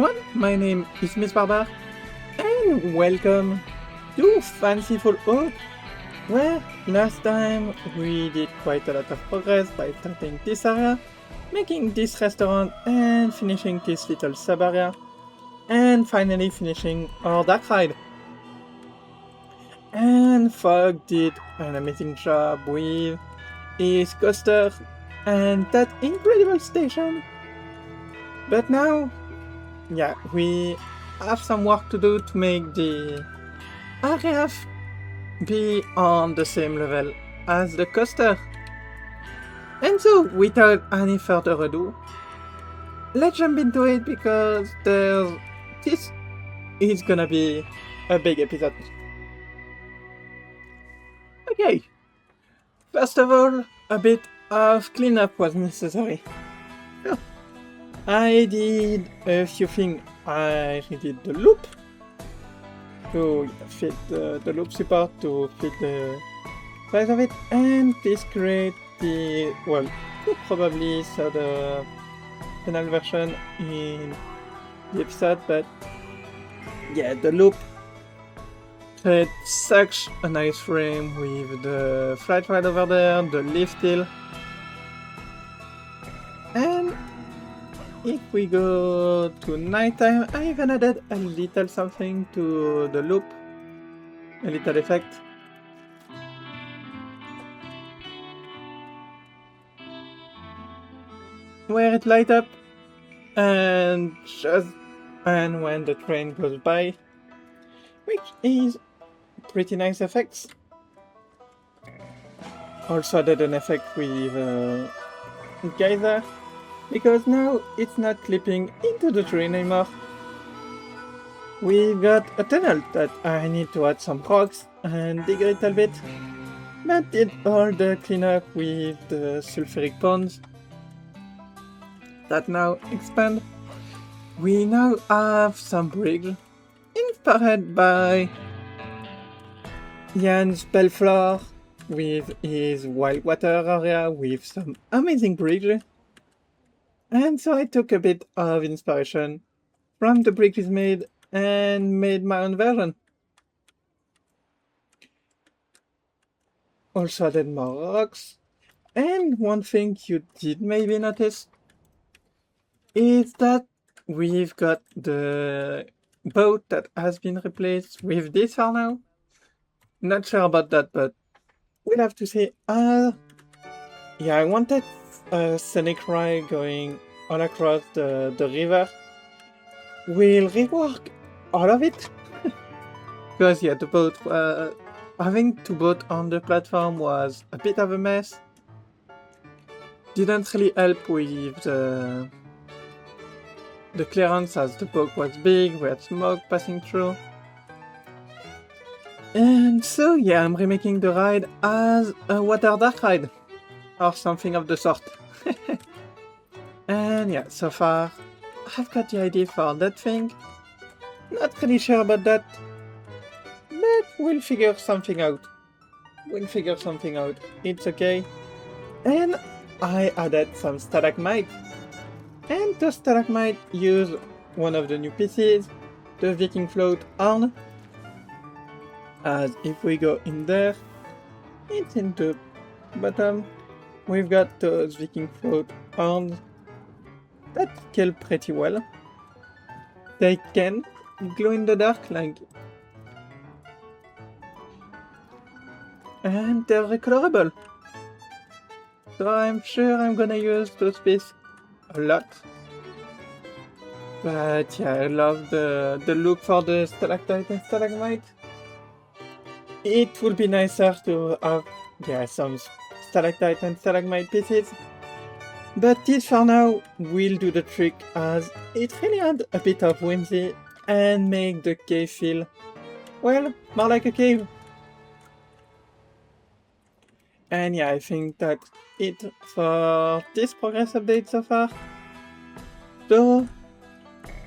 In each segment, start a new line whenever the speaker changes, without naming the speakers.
everyone, my name is Miss Barber, and welcome to Fanciful Oak, where last time we did quite a lot of progress by starting this area, making this restaurant and finishing this little sub-area, and finally finishing our dark ride. And Fogg did an amazing job with his coaster and that incredible station. But now, yeah, we have some work to do to make the area be on the same level as the coaster. And so, without any further ado, let's jump into it because this is gonna be a big episode. Okay, first of all, a bit of cleanup was necessary. So, I did a few things. I redid the loop to fit the loop support to fit the size of it, and this create the, well, you probably saw the final version in the episode, but yeah, the loop create such a nice frame with the flight ride over there, the lift hill, and if we go to nighttime, I even added a little something to the loop, a little effect. Where it light up, and when the train goes by, which is pretty nice effects. Also added an effect with geyser, because now it's not clipping into the train anymore. We got a tunnel that I need to add some rocks and dig a little bit, but did all the cleanup with the sulfuric ponds that now expand. We now have some bridge inspired by Jan's Belflor with his wild water area with some amazing bridge. And so I took a bit of inspiration from the bridges made and made my own version. Also added more rocks. And one thing you did maybe notice is that we've got the boat that has been replaced with this for now. Not sure about that, but we'll have to see. Yeah, I wanted a scenic ride going all across the river. We'll rework all of it. Because yeah, the boat, having two boats on the platform was a bit of a mess. Didn't really help with the clearance as the boat was big, we had smoke passing through. And so yeah, I'm remaking the ride as a water dark ride. Or something of the sort. And yeah, so far, I've got the idea for that thing. Not really sure about that. But we'll figure something out. It's okay. And I added some stalagmite. And the stalagmite use one of the new pieces, the Viking float horn. As if we go in there, it's in the bottom. We've got those Viking float horns that kill pretty well. They can glow in the dark like, and they're recolorable. So I'm sure I'm gonna use those pieces a lot. But yeah, I love the look for the stalactite and stalagmite. It would be nicer to have some stalactite and stalagmite pieces, but this for now will do the trick as it really had a bit of whimsy and make the cave feel, well, more like a cave. And yeah, I think that's it for this progress update so far. So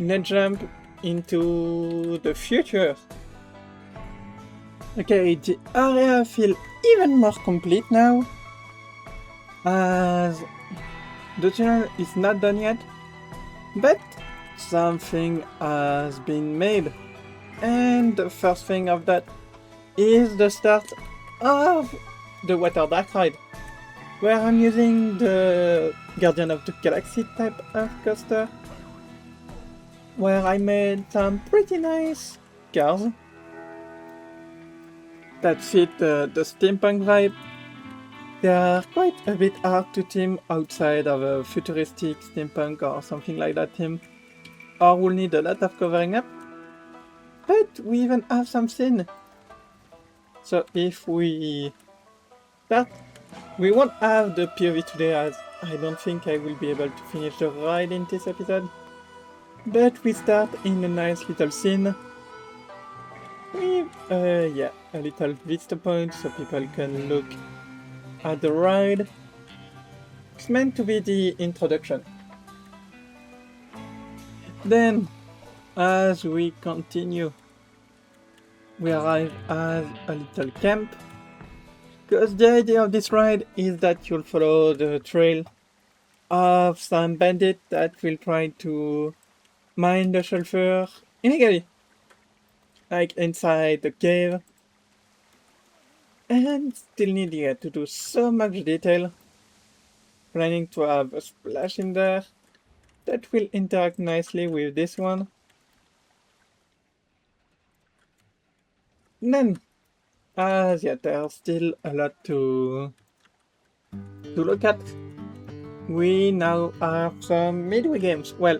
let's jump into the future. Okay, the area feels even more complete now, as the tunnel is not done yet, but something has been made. And the first thing of that is the start of the Water Dark ride, where I'm using the Guardian of the Galaxy type of coaster, where I made some pretty nice cars that fit the steampunk vibe. They are quite a bit hard to theme outside of a futuristic steampunk or something like that theme, or will need a lot of covering up. But we even have some scene. So if we start, we won't have the POV today as I don't think I will be able to finish the ride in this episode. But we start in a nice little scene with, a little vista point so people can look at the ride. It's meant to be the introduction. Then, as we continue, we arrive at a little camp, because the idea of this ride is that you'll follow the trail of some bandit that will try to mine the sulfur illegally, like inside the cave, and still needing to do so much detail, planning to have a splash in there that will interact nicely with this one. Then, as there's still a lot to look at, we now have some midway games. Well,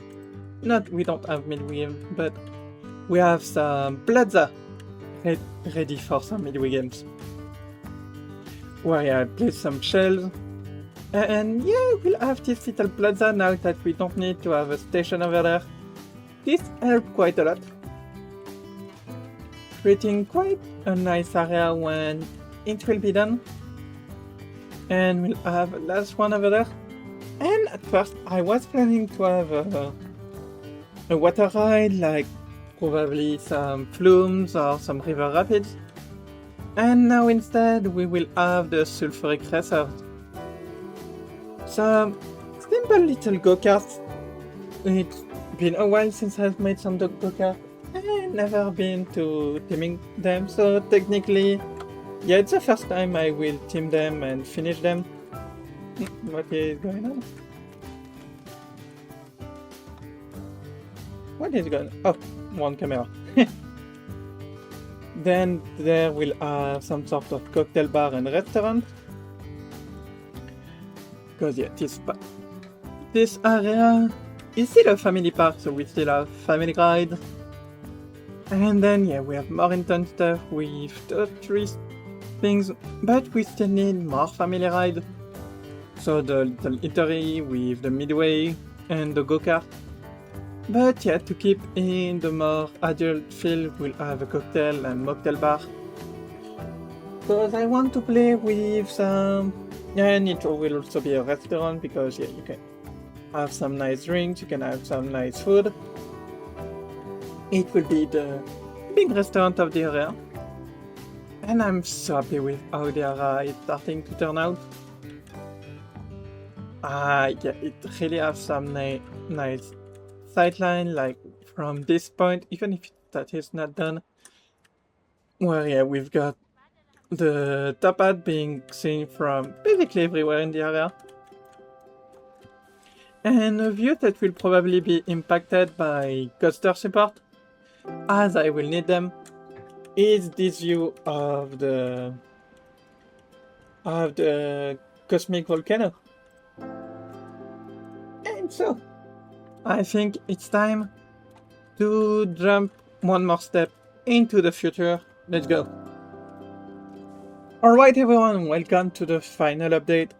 we don't have midway games, but we have some plaza ready for some midway games. Where I place some shells. And we'll have this little plaza now that we don't need to have a station over there. This helped quite a lot, creating quite a nice area when it will be done. And we'll have a last one over there. And at first I was planning to have a water ride, like probably some flumes or some river rapids. And now instead we will have the sulfuric racers. Some simple little go-karts. It's been a while since I've made some go-karts. I've never been to teaming them, so technically, it's the first time I will team them and finish them. What is going on? What is going on? Oh, one camera. Then there will have some sort of cocktail bar and restaurant. Because this area is still a family park, so we still have family rides. And then we have more intense stuff with the tourist things, but we still need more family rides. So the little eatery with the midway and the go-kart. But to keep in the more adult feel, we'll have a cocktail and mocktail bar. Because I want to play with some... and it will also be a restaurant, because you can have some nice drinks, you can have some nice food. It will be the big restaurant of the area. And I'm so happy with how the area is starting to turn out. It really has some nice sightline, like from this point, even if that is not done. Where we've got the top hat being seen from basically everywhere in the area. And a view that will probably be impacted by coaster support, as I will need them, is this view of the cosmic volcano. And so, I think it's time to jump one more step into the future. Let's go. Alright everyone, welcome to the final update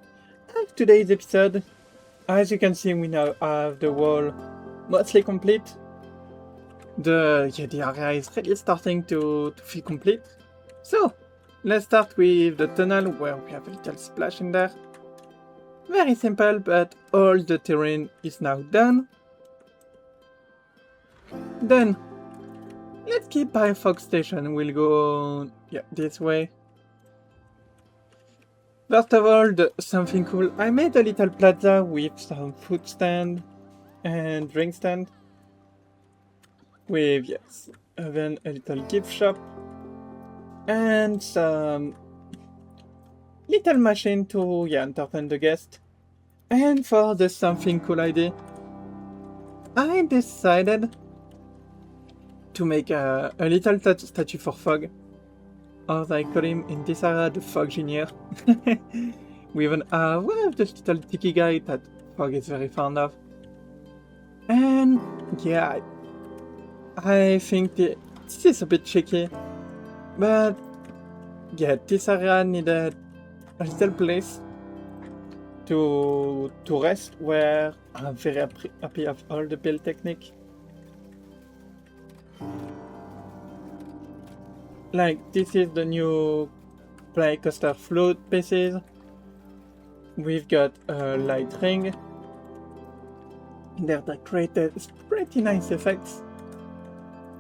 of today's episode. As you can see, we now have the wall mostly complete. The area is really starting to feel complete. So, let's start with the tunnel, where we have a little splash in there. Very simple, but all the terrain is now done. Then, let's keep by Fog Station. We'll go this way. First of all, something cool. I made a little plaza with some food stand and drink stand. with, yes, even a little gift shop and some little machine to, yeah, entertain the guest. And for the something cool idea, I decided to make a little statue for Fog, or as I call him in this area, the Fog Junior. We even have one of this little tiki guy that Fog is very fond of. And yeah, I think this is a bit tricky, but yeah, this area needed a little place to rest where I'm very happy of all the build technique. Like, this is the new play coaster float pieces. We've got a light ring. There that created pretty nice effects.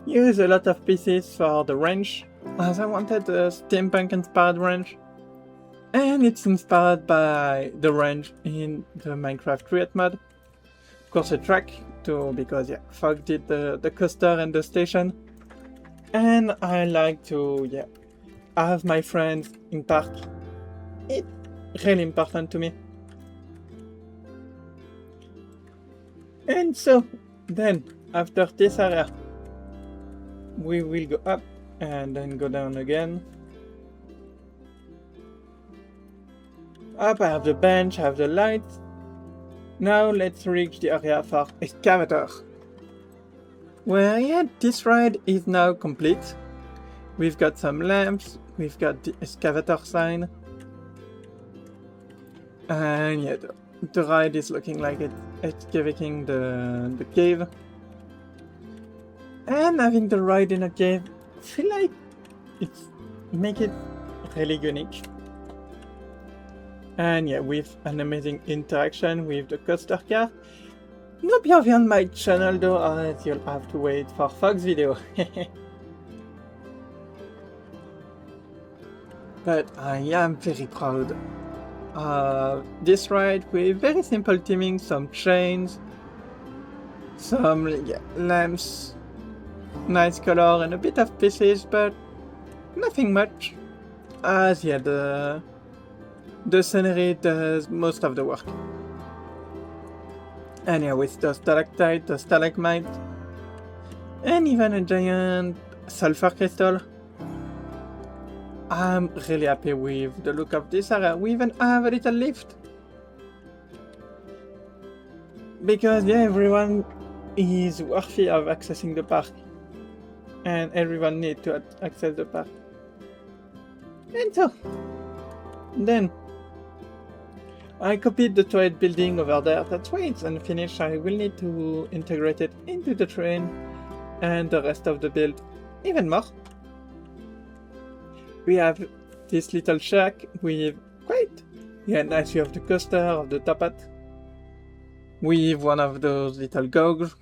Use a lot of pieces for the range, as I wanted a steampunk inspired range. And it's inspired by the range in the Minecraft Create mod. Of course a track too, because yeah, Fog did the coaster and the station. And I like to, yeah, have my friends in park. It's really important to me. And so, then, after this area, we will go up and then go down again. Up, I have the bench, I have the lights. Now let's reach the area for excavator. Well, yeah, this ride is now complete. We've got some lamps, we've got the excavator sign. And yeah, the ride is looking like it's excavating the cave. And having the ride in a cave, I feel like it's make it really unique. And yeah, with an amazing interaction with the coaster car. Not beyond my channel though, as you'll have to wait for Fog's video. But I am very proud of this ride with very simple theming, some chains, some lamps, nice color and a bit of pieces, but nothing much. As yeah, the scenery does most of the work. And yeah, with the stalactite, the stalagmite, and even a giant sulfur crystal. I'm really happy with the look of this area. We even have a little lift. Because yeah, everyone is worthy of accessing the park. And everyone needs to access the park. And so, then, I copied the turret building over there. That's why it's unfinished. I will need to integrate it into the train and the rest of the build even more. We have this little shack with quite nice view of the coaster, of the top hat. With one of those little goggles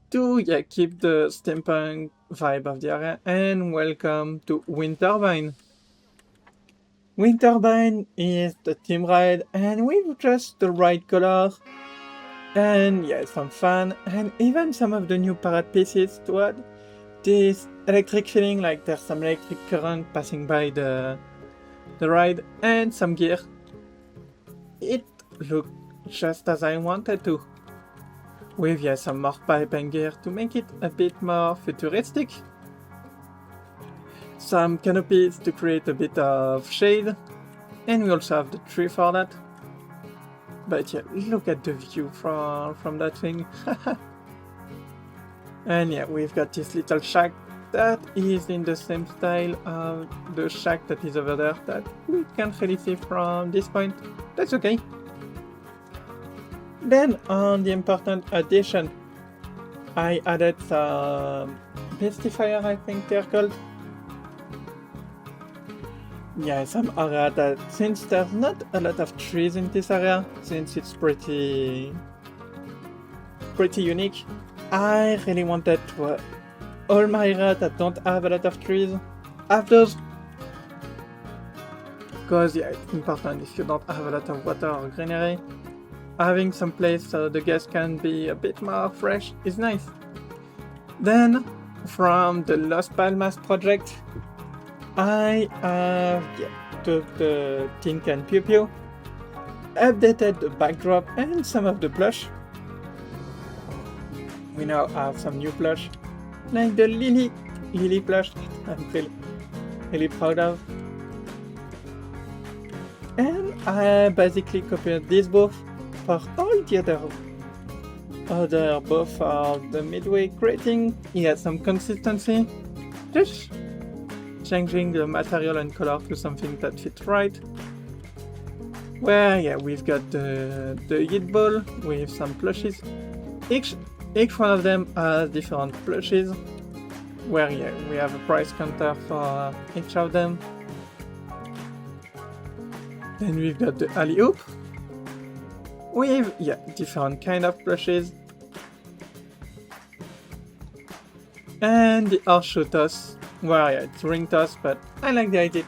to keep the steampunk vibe of the area. And welcome to Wind Turbine. Wind Turbine is the team ride, and with just the right color, and yeah, some fun, and even some of the new parade pieces to add this electric feeling, like there's some electric current passing by the ride, and some gear. It looked just as I wanted to, with some more pipe and gear to make it a bit more futuristic. Some canopies to create a bit of shade, and we also have the tree for that. But yeah, look at the view from that thing. And yeah, we've got this little shack that is in the same style of the shack that is over there that we can't really see from this point. That's okay. Then on the important addition, I added some pacifier, I think they're called. Yeah, some area that, since there's not a lot of trees in this area, since it's pretty unique, I really wanted to all my areas that don't have a lot of trees have those. Because yeah, it's important if you don't have a lot of water or greenery. Having some place so the guests can be a bit more fresh is nice. Then, from the Los Palmas project, I have took the Tin Can Pew Pew, updated the backdrop and some of the plush. We now have some new plush, like the Lily plush that I'm really proud of. And I basically copied this both for all the other both of the midway creating. He has some consistency, just changing the material and color to something that fits right. Where we've got the hit ball with some plushes. Each one of them has different plushes. Where we have a price counter for each of them. Then we've got the alley hoop with different kind of plushes. And the horseshoe toss, where it's ring toss, but I like the idea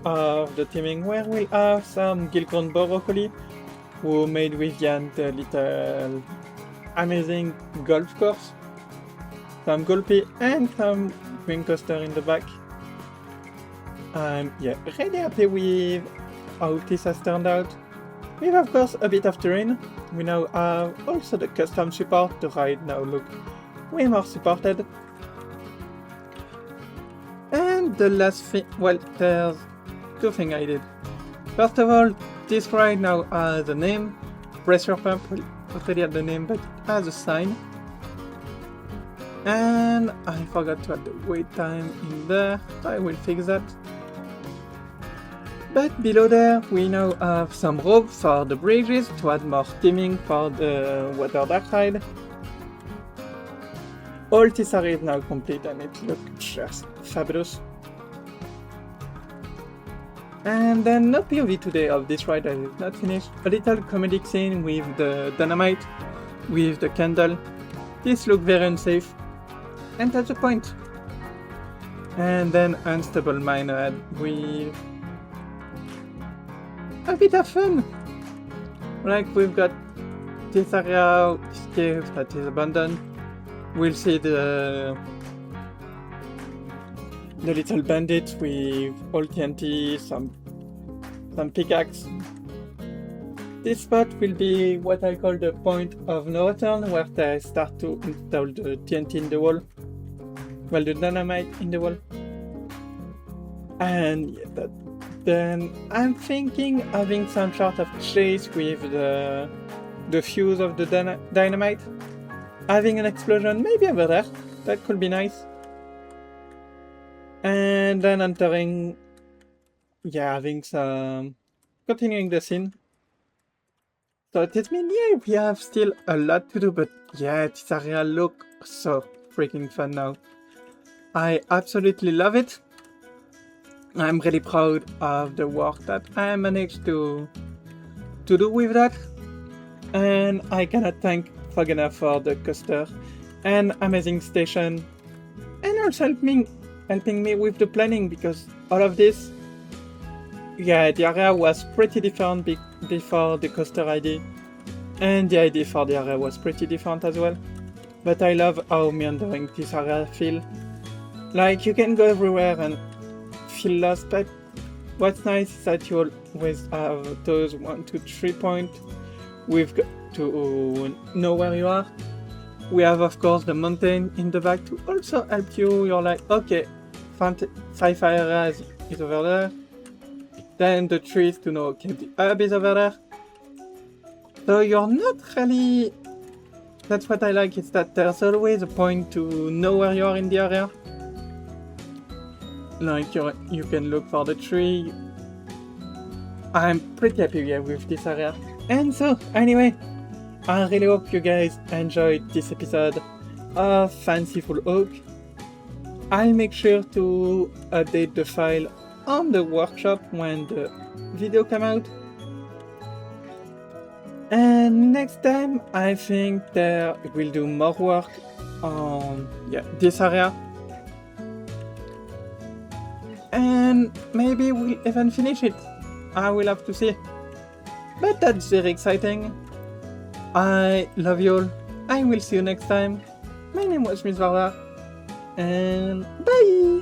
of the teaming where we have some Gilcorn broccoli who made with Jan the little amazing golf course, some gulpy and some green coaster in the back. I'm really happy with how this has turned out. We have of course a bit of terrain. We now have also the custom support. The ride now look way more supported. And the last thing, well, there's two things I did. First of all, this ride now has a name, pressure pump. We already had the name, but it has a sign. And I forgot to add the wait time in there. I will fix that. But below there, we now have some ropes for the bridges to add more teaming for the water dark ride. All this area is now complete and it looks just fabulous. And then no POV today of this ride that is not finished. A little comedic scene with the dynamite, with the candle. This looks very unsafe. And that's the point. And then unstable mine ahead with a bit of fun. Like we've got this area, this cave that is abandoned. We'll see the little bandit with all TNT, some pickaxe. This spot will be what I call the point of no return, where they start to install the TNT in the wall. Well, the dynamite in the wall. And then I'm thinking having some sort of chase with the fuse of the dynamite. Having an explosion maybe over there. That could be nice. And then entering, having some, continuing the scene. So this means, we have still a lot to do, but this area looks so freaking fun now. I absolutely love it. I'm really proud of the work that I managed to do with that. And I cannot thank Fogana for the coaster and amazing station, and also helping me with the planning, because all of this, the area was pretty different before the coaster ID, and the idea for the area was pretty different as well. But I love how meandering this area feel. Like you can go everywhere and feel lost, but what's nice is that you always have those 1, 2, 3 points we've got to know where you are. We have of course the mountain in the back to also help you. You're like, okay, Sci-fi area is over there. Then the trees to know, okay, the hub is over there. So you're not really... That's what I like, is that there's always a point to know where you are in the area. Like you can look for the tree. I'm pretty happy with this area. And so, anyway, I really hope you guys enjoyed this episode of Fanciful Oak. I'll make sure to update the file on the workshop when the video comes out. And next time, I think there will do more work on this area. And maybe we'll even finish it. I will have to see. But that's very exciting. I love you all. I will see you next time. My name was Miss Varla, and bye!